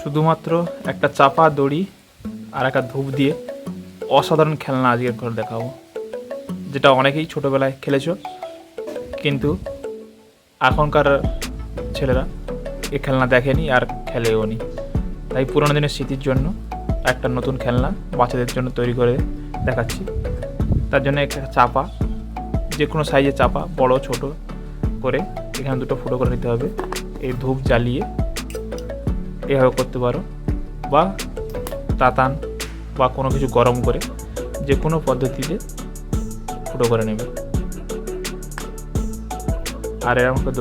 শুধুমাত্র একটা চাপা দড়ি আর একটা ধূপ দিয়ে অসাধারণ খেলনা আজকে করে দেখাবো, যেটা অনেকেই ছোটোবেলায় খেলেছো, কিন্তু এখনকার ছেলেরা এ খেলনা দেখেনি আর খেলেও নি। তাই পুরোনো দিনের স্মৃতির জন্য একটা নতুন খেলনা বাচ্চাদের জন্য তৈরি করে দেখাচ্ছি। তার জন্য একটা চাপা, যে কোনো সাইজের চাপা, বড় ছোট করে এখানে দুটো ফুটো করে নিতে হবে। এই ধূপ জ্বালিয়ে এভাবে করতে পারো, বা তাতান বা কোনো কিছু গরম করে যে কোনো পদ্ধতিতে ফুটো করে নেবে। আর এরকম একটা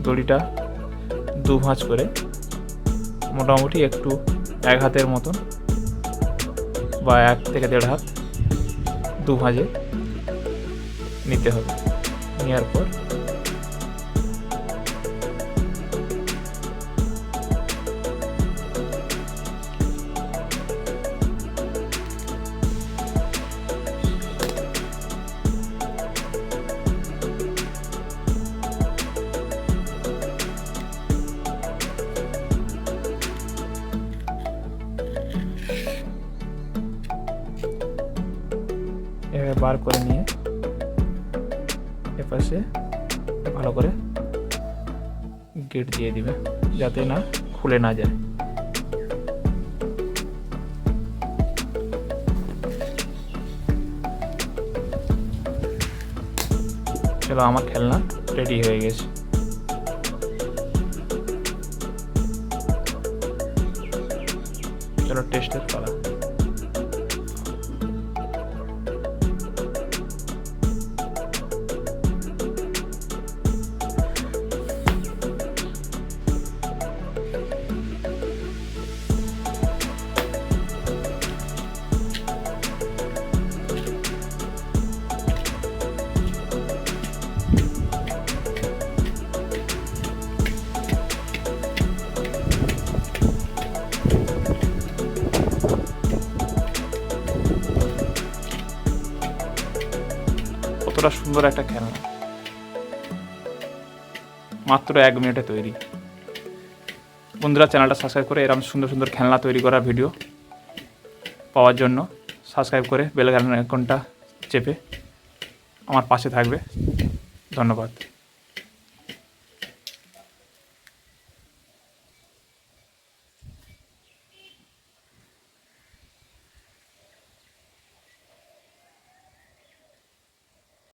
দড়িটা দু ভাঁজ করে মোটামুটি একটু 1 হাতের মতন বা 1 থেকে 1.5 হাত দু ভাঁজে নিতে হবে। নেওয়ার পর এভাবে বার করে নিয়ে এপাশে ভালো করে গেট দিয়ে দিবে, যাতে না খুলে না যায়। চলো, আমার খেলনা রেডি হয়ে গেছে। চলো টেস্টের পালা। কতটা সুন্দর একটা খেলনা, মাত্র 1 মিনিটে তৈরি। বন্ধুরা, চ্যানেলটা সাবস্ক্রাইব করে এরকম সুন্দর সুন্দর খেলনা তৈরি করা ভিডিও পাওয়ার জন্য সাবস্ক্রাইব করে বেল আইকনটা চেপে আমার পাশে থাকবে। ধন্যবাদ।